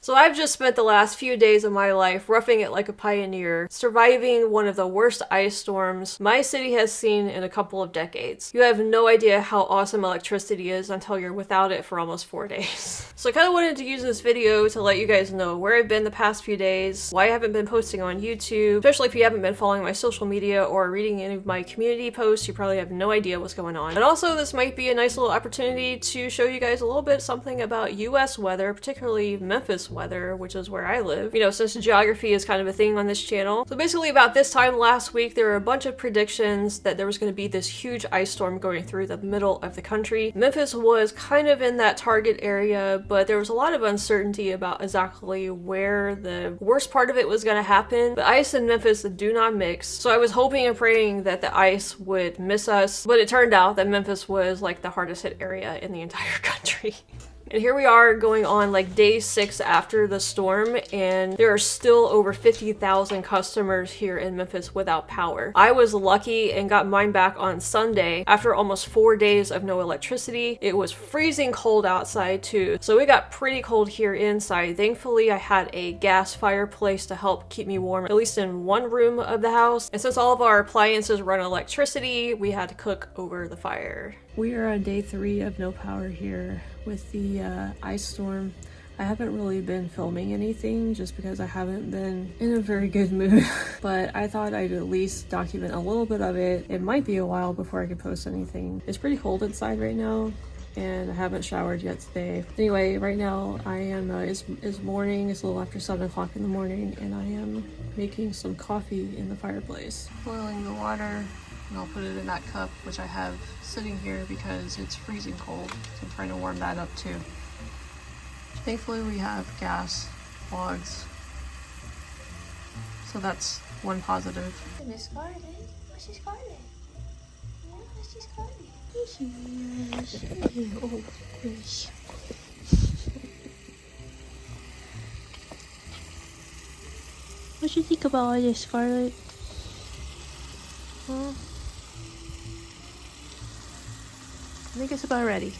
So I've just spent the last few days of my life roughing it like a pioneer, surviving one of the worst ice storms my city has seen in a couple of decades. You have no idea how awesome electricity is until you're without it for almost 4 days. So I kind of wanted to use this video to let you guys know where I've been the past few days, why I haven't been posting on YouTube, especially if you haven't been following my social media or reading any of my community posts, you probably have no idea what's going on. And also this might be a nice little opportunity to show you guys a little bit something about US weather, particularly Memphis weather, which is where I live. You know, since geography is kind of a thing on this channel. So basically about this time last week, there were a bunch of predictions that there was going to be this huge ice storm going through the middle of the country. Memphis was kind of in that target area, but there was a lot of uncertainty about exactly where the worst part of it was going to happen. But ice and Memphis do not mix. So I was hoping and praying that the ice would miss us, but it turned out that Memphis was like the hardest hit area in the entire country. And here we are going on like day 6 after the storm, and there are still over 50,000 customers here in Memphis without power. I was lucky and got mine back on Sunday after almost 4 days of no electricity. It was freezing cold outside too, so it got pretty cold here inside. Thankfully, I had a gas fireplace to help keep me warm, at least in one room of the house. And since all of our appliances run electricity, we had to cook over the fire. We are on day 3 of no power here with the ice storm. I haven't really been filming anything just because I haven't been in a very good mood, but I thought I'd at least document a little bit of it. It might be a while before I can post anything. It's pretty cold inside right now, and I haven't showered yet today. Anyway, right now I am, it's morning, it's a little after 7 o'clock in the morning, and I am making some coffee in the fireplace. Boiling the water, and I'll put it in that cup, which I have sitting here because it's freezing cold. So I'm trying to warm that up too. Thankfully we have gas logs, so that's one positive. Miss Scarlet, what's she Scarlet? What's she Scarlet? Here she is. Oh, gosh. What you think about all this, Scarlet? Huh? I think it's about ready.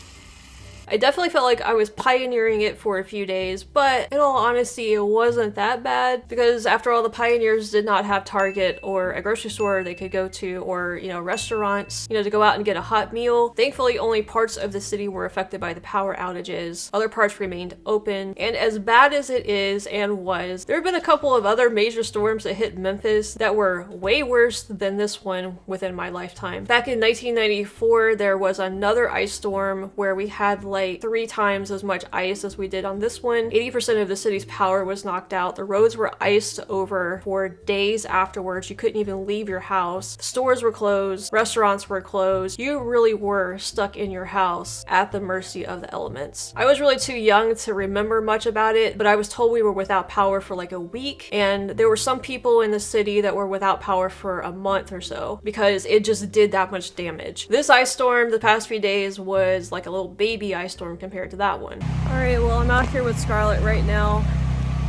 I definitely felt like I was pioneering it for a few days, but in all honesty, it wasn't that bad because after all, the pioneers did not have Target or a grocery store they could go to, or, you know, restaurants, you know, to go out and get a hot meal. Thankfully, only parts of the city were affected by the power outages. Other parts remained open, and as bad as it is and was, there have been a couple of other major storms that hit Memphis that were way worse than this one within my lifetime. Back in 1994, there was another ice storm where we had like 3 times as much ice as we did on this one. 80% of the city's power was knocked out. The roads were iced over for days afterwards. You couldn't even leave your house. Stores were closed. Restaurants were closed. You really were stuck in your house at the mercy of the elements. I was really too young to remember much about it, but I was told we were without power for like a week, and there were some people in the city that were without power for a month or so because it just did that much damage. This ice storm the past few days was like a little baby ice storm compared to that one. Alright, well, I'm out here with Scarlett right now,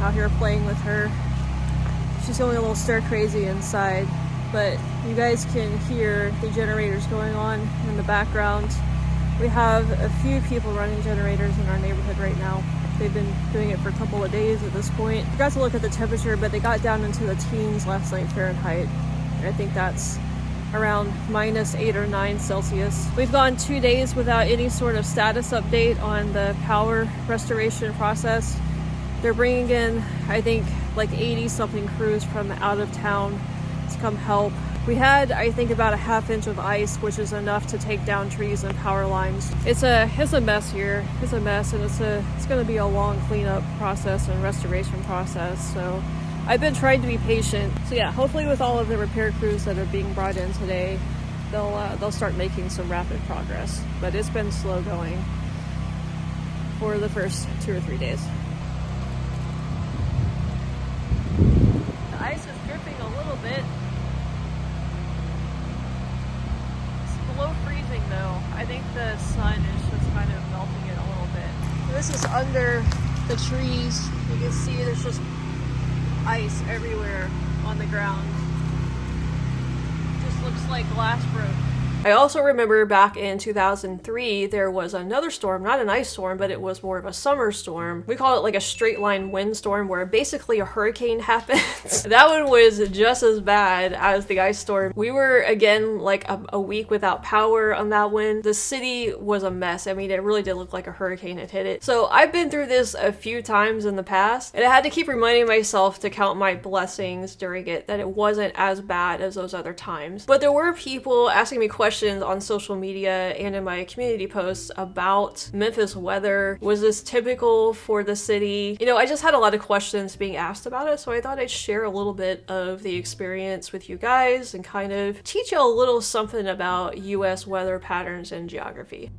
out here playing with her. She's going a little stir crazy inside, but you guys can hear the generators going on in the background. We have a few people running generators in our neighborhood right now. They've been doing it for a couple of days at this point. I got to look at the temperature, but they got down into the teens last night Fahrenheit. And I think that's around -8 or 9 Celsius. We've gone 2 days without any sort of status update on the power restoration process. They're bringing in, I think, like 80 something crews from out of town to come help. We had, I think, about a ½ inch of ice, which is enough to take down trees and power lines. It's a mess here. It's a mess, and it's going to be a long cleanup process and restoration process. So I've been trying to be patient. So yeah, hopefully with all of the repair crews that are being brought in today, they'll start making some rapid progress. But it's been slow going for the first 2 or 3 days. The ice is dripping a little bit. It's below freezing though. I think the sun is just kind of melting it a little bit. This is under the trees. You can see there's just ice everywhere on the ground. Just looks like glass broke. I also remember back in 2003, there was another storm, not an ice storm, but it was more of a summer storm. We call it like a straight line windstorm where basically a hurricane happens. That one was just as bad as the ice storm. We were again like a week without power on that one. The city was a mess. I mean, it really did look like a hurricane had hit it. So I've been through this a few times in the past, and I had to keep reminding myself to count my blessings during it, that it wasn't as bad as those other times. But there were people asking me questions on social media and in my community posts about Memphis weather. Was this typical for the city? You know, I just had a lot of questions being asked about it, so I thought I'd share a little bit of the experience with you guys and kind of teach you a little something about US weather patterns and geography.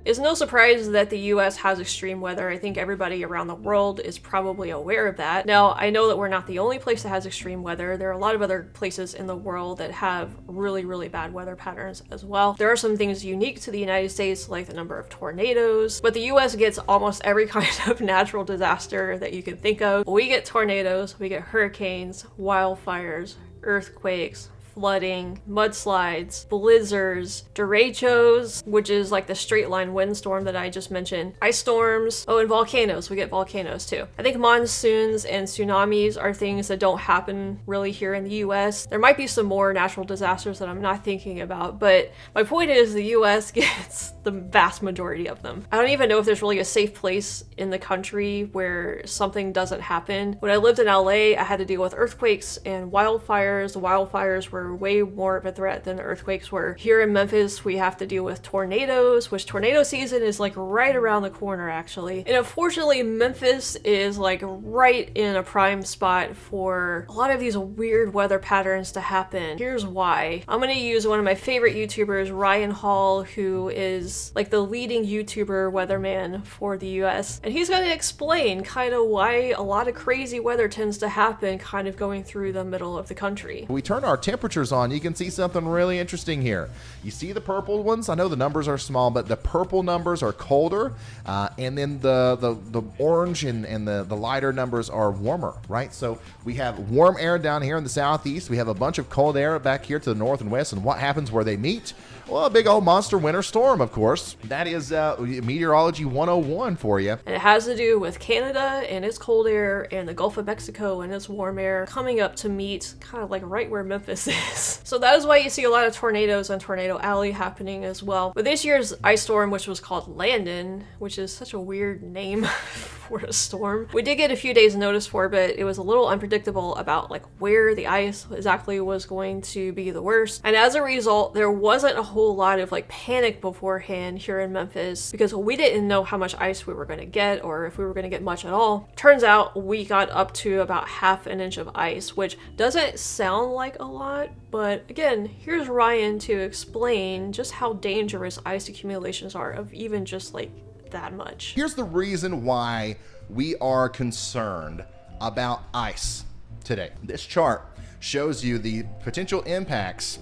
It's no surprise that the US has extreme weather. I think everybody around the world is probably aware of that. Now, I know that we're not the only place that has extreme weather. There are a lot of other places in the world that have really, really bad weather patterns as well. There are some things unique to the United States, like the number of tornadoes, but the US gets almost every kind of natural disaster that you can think of. We get tornadoes, we get hurricanes, wildfires, earthquakes, flooding, mudslides, blizzards, derechos, which is like the straight line windstorm that I just mentioned, ice storms, oh, and volcanoes. We get volcanoes too. I think monsoons and tsunamis are things that don't happen really here in the US. There might be some more natural disasters that I'm not thinking about, but my point is the US gets the vast majority of them. I don't even know if there's really a safe place in the country where something doesn't happen. When I lived in LA, I had to deal with earthquakes and wildfires. The wildfires were way more of a threat than the earthquakes were. Here in Memphis, we have to deal with tornadoes, which tornado season is like right around the corner actually. And unfortunately, Memphis is like right in a prime spot for a lot of these weird weather patterns to happen. Here's why. I'm gonna use one of my favorite YouTubers, Ryan Hall, who is like the leading YouTuber weatherman for the US. And he's gonna explain kind of why a lot of crazy weather tends to happen kind of going through the middle of the country. We turn our temperatures on, you can see something really interesting here. You see the purple ones? I know the numbers are small, but the purple numbers are colder, and then the orange and the lighter numbers are warmer, right? So we have warm air down here in the southeast. We have a bunch of cold air back here to the north and west, and what happens where they meet? Well, a big old monster winter storm, of course. That is Meteorology 101 for you. And it has to do with Canada and its cold air and the Gulf of Mexico and its warm air coming up to meet kind of like right where Memphis is. So that is why you see a lot of tornadoes on Tornado Alley happening as well. But this year's ice storm, which was called Landon, which is such a weird name for a storm, we did get a few days notice for, but it was a little unpredictable about like where the ice exactly was going to be the worst. And as a result, there wasn't a whole lot of like panic beforehand here in Memphis because we didn't know how much ice we were going to get or if we were going to get much at all. Turns out we got up to about half an inch of ice, which doesn't sound like a lot, but again, here's Ryan to explain just how dangerous ice accumulations are of even just like that much. Here's the reason why we are concerned about ice today. This chart shows you the potential impacts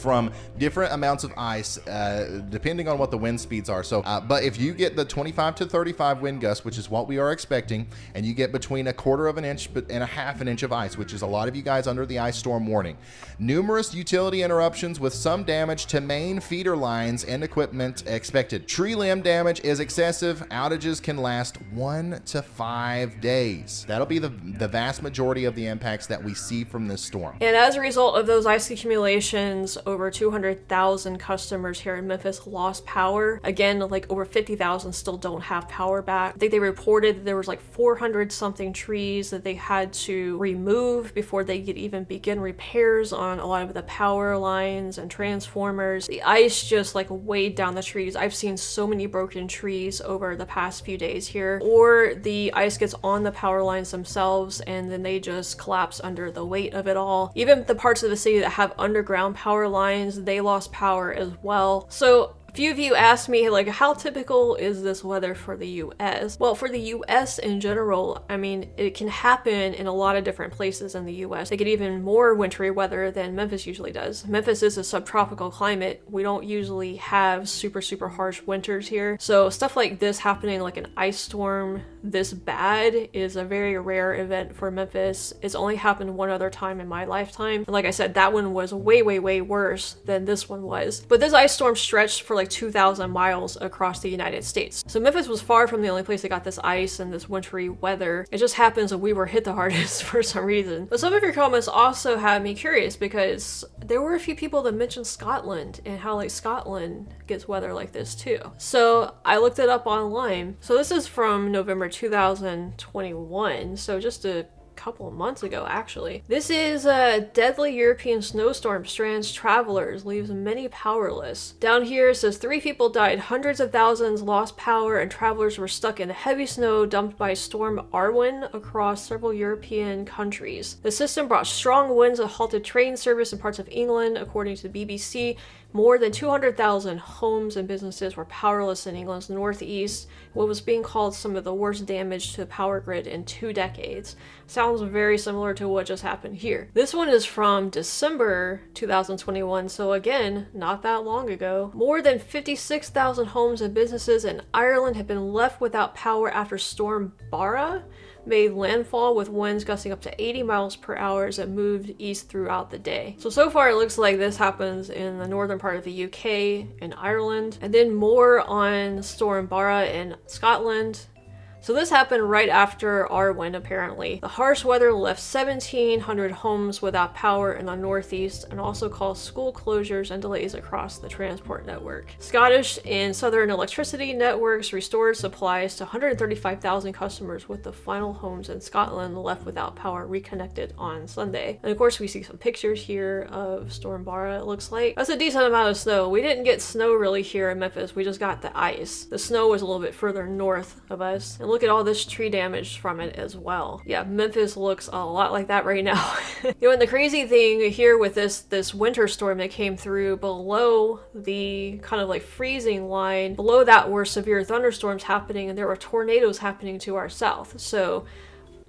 from different amounts of ice depending on what the wind speeds are. So but if you get the 25 to 35 wind gusts, which is what we are expecting, and you get between 1/4 of an inch and 1/2 an inch of ice, which is a lot of you guys under the ice storm warning, numerous utility interruptions with some damage to main feeder lines and equipment expected. Tree limb damage is excessive. Outages can last 1 to 5 days. That'll be the vast majority of the impacts that we see from this storm. And as a result of those ice accumulations, over 200,000 customers here in Memphis lost power. Again, like over 50,000 still don't have power back. I think they reported that there was like 400 something trees that they had to remove before they could even begin repairs on a lot of the power lines and transformers. The ice just like weighed down the trees. I've seen so many broken trees over the past few days here. Or the ice gets on the power lines themselves and then they just collapse under the weight of it all. Even the parts of the city that have underground power lines, they lost power as well. So a few of you asked me, like, how typical is this weather for the US? Well, for the US in general, I mean, it can happen in a lot of different places in the US. They get even more wintry weather than Memphis usually does. Memphis is a subtropical climate. We don't usually have super, super harsh winters here. So stuff like this happening, like an ice storm this bad, is a very rare event for Memphis. It's only happened one other time in my lifetime. And like I said, that one was way, way, way worse than this one was. But this ice storm stretched for like 2,000 miles across the United States. So Memphis was far from the only place that got this ice and this wintry weather. It just happens that we were hit the hardest for some reason. But some of your comments also had me curious because there were a few people that mentioned Scotland and how like Scotland gets weather like this too. So I looked it up online. So this is from November 2021. So just a couple of months ago actually. This is a deadly European snowstorm strands travelers, leaves many powerless. Down here it says 3 people died, hundreds of thousands lost power, and travelers were stuck in heavy snow dumped by Storm Arwen across several European countries. The system brought strong winds that halted train service in parts of England, according to the BBC. More than 200,000 homes and businesses were powerless in England's northeast, what was being called some of the worst damage to the power grid in 2 decades. Sounds very similar to what just happened here. This one is from December 2021, so again, not that long ago. More than 56,000 homes and businesses in Ireland have been left without power after Storm Bara made landfall with winds gusting up to 80 miles per hour as it moved east throughout the day. So far it looks like this happens in the northern part of the UK and Ireland, and then more on Storm Bara in Scotland. So this happened right after Arwen, apparently. The harsh weather left 1,700 homes without power in the northeast and also caused school closures and delays across the transport network. Scottish and Southern electricity networks restored supplies to 135,000 customers, with the final homes in Scotland left without power reconnected on Sunday. And of course we see some pictures here of Storm Bara, it looks like. That's a decent amount of snow. We didn't get snow really here in Memphis, we just got the ice. The snow was a little bit further north of us. And look at all this tree damage from it as well. Yeah, Memphis looks a lot like that right now. You know, and the crazy thing here with this winter storm that came through, below the kind of like freezing line, below that were severe thunderstorms happening, and there were tornadoes happening to our south. So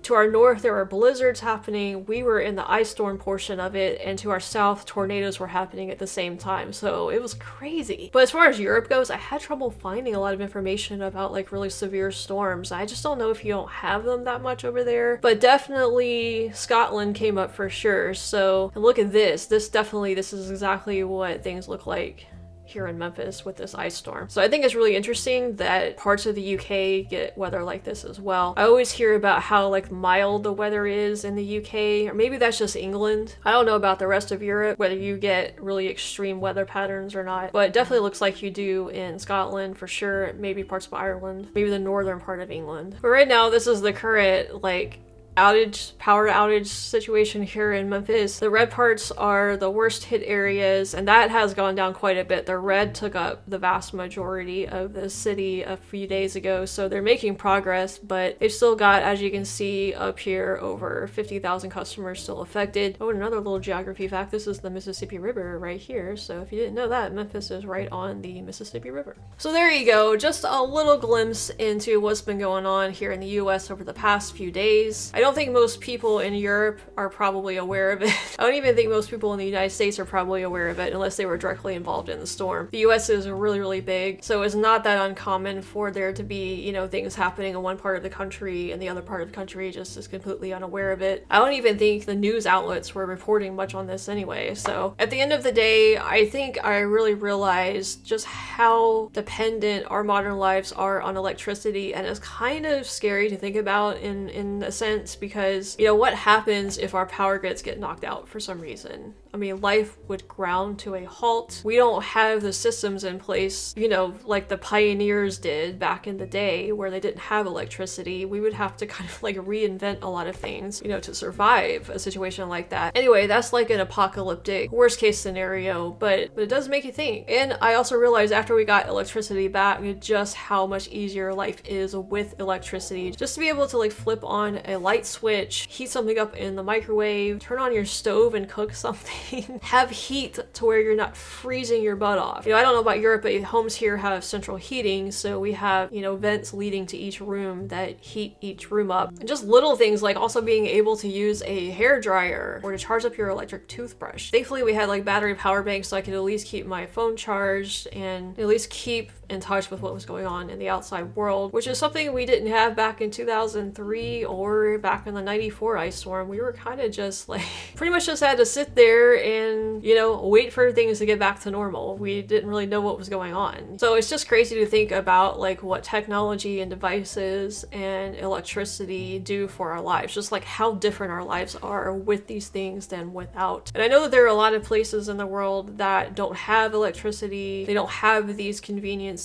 to our north, there were blizzards happening. We were in the ice storm portion of it, and to our south, tornadoes were happening at the same time. So it was crazy. But as far as Europe goes, I had trouble finding a lot of information about like really severe storms. I just don't know if you don't have them that much over there. But definitely Scotland came up for sure. So, and look at this. This is exactly what things look like here in Memphis with this ice storm. So I think it's really interesting that parts of the UK get weather like this as well. I always hear about how like mild the weather is in the UK, or maybe that's just England. I don't know about the rest of Europe, whether you get really extreme weather patterns or not, but it definitely looks like you do in Scotland for sure, maybe parts of Ireland, maybe the northern part of England. But right now, this is the current like power outage situation here in Memphis. The red parts are the worst hit areas, and that has gone down quite a bit. The red took up the vast majority of the city a few days ago, so they're making progress, but they've still got, as you can see up here, over 50,000 customers still affected. Oh, and another little geography fact, this is the Mississippi River right here, so if you didn't know that, Memphis is right on the Mississippi River. So there you go, just a little glimpse into what's been going on here in the US over the past few days. I don't think most people in Europe are probably aware of it. I don't even think most people in the United States are probably aware of it unless they were directly involved in the storm. The US is really, really big, so it's not that uncommon for there to be, you know, things happening in one part of the country and the other part of the country just is completely unaware of it. I don't even think the news outlets were reporting much on this anyway. So at the end of the day, I think I really realized just how dependent our modern lives are on electricity, and it's kind of scary to think about in a sense, this because, you know, what happens if our power grids get knocked out for some reason? I mean, life would ground to a halt. We don't have the systems in place, you know, like the pioneers did back in the day where they didn't have electricity. We would have to kind of like reinvent a lot of things, you know, to survive a situation like that. Anyway, that's like an apocalyptic worst case scenario, but it does make you think. And I also realized after we got electricity back just how much easier life is with electricity. Just to be able to like flip on a light switch, heat something up in the microwave, turn on your stove and cook something. Have heat to where you're not freezing your butt off. You know, I don't know about Europe, but homes here have central heating, so we have, you know, vents leading to each room that heat each room up. And just little things like also being able to use a hair dryer or to charge up your electric toothbrush. Thankfully, we had like battery power banks so I could at least keep my phone charged and at least keep in touch with what was going on in the outside world, which is something we didn't have back in 2003 or back in the 94 ice storm. We were kind of just like, pretty much just had to sit there and, you know, wait for things to get back to normal. We didn't really know what was going on. So it's just crazy to think about like what technology and devices and electricity do for our lives, just like how different our lives are with these things than without. And I know that there are a lot of places in the world that don't have electricity, they don't have these conveniences.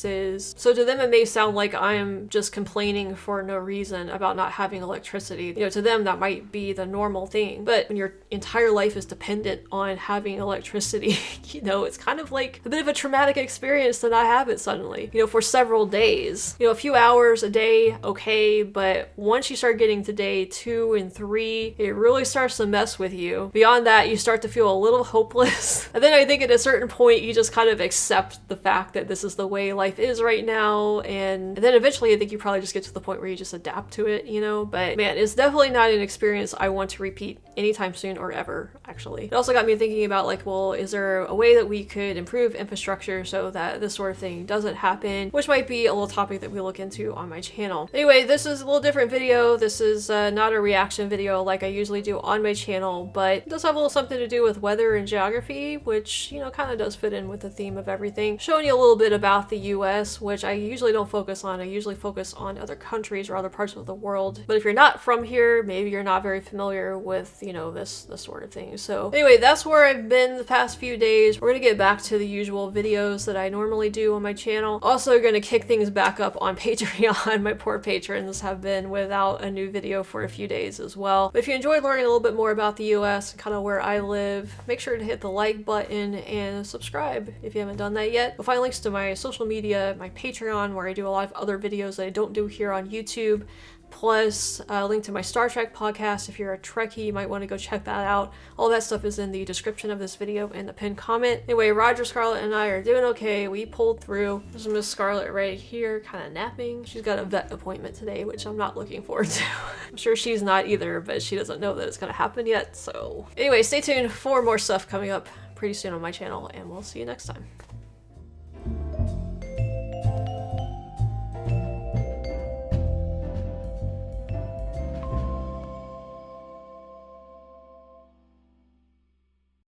So to them, it may sound like I'm just complaining for no reason about not having electricity. You know, to them, that might be the normal thing. But when your entire life is dependent on having electricity, you know, it's kind of like a bit of a traumatic experience to not have it suddenly, you know, for several days. You know, a few hours a day, okay, but once you start getting to day 2 and 3, it really starts to mess with you. Beyond that, you start to feel a little hopeless. And then I think at a certain point, you just kind of accept the fact that this is the way life is right now, and then eventually I think you probably just get to the point where you just adapt to it, you know. But man, it's definitely not an experience I want to repeat anytime soon or ever, actually. It also got me thinking about like, well, is there a way that we could improve infrastructure so that this sort of thing doesn't happen, which might be a little topic that we look into on my channel. Anyway, this is a little different video. This is not a reaction video like I usually do on my channel, but it does have a little something to do with weather and geography, which, you know, kind of does fit in with the theme of everything. Showing you a little bit about the US, which I usually don't focus on. I usually focus on other countries or other parts of the world. But if you're not from here, maybe you're not very familiar with, you know, this sort of thing. So anyway, that's where I've been the past few days. We're gonna get back to the usual videos that I normally do on my channel. Also gonna kick things back up on Patreon. My poor patrons have been without a new video for a few days as well. But if you enjoyed learning a little bit more about the US and kind of where I live, make sure to hit the like button and subscribe if you haven't done that yet. You'll find links to my social media, my Patreon, where I do a lot of other videos that I don't do here on YouTube, plus a link to my Star Trek podcast. If you're a Trekkie, you might want to go check that out. All that stuff is in the description of this video and the pinned comment. Anyway, Roger, Scarlett, and I are doing okay. We pulled through. There's Miss Scarlett right here, kind of napping. She's got a vet appointment today, which I'm not looking forward to. I'm sure she's not either, but she doesn't know that it's going to happen yet. So anyway, stay tuned for more stuff coming up pretty soon on my channel, and we'll see you next time.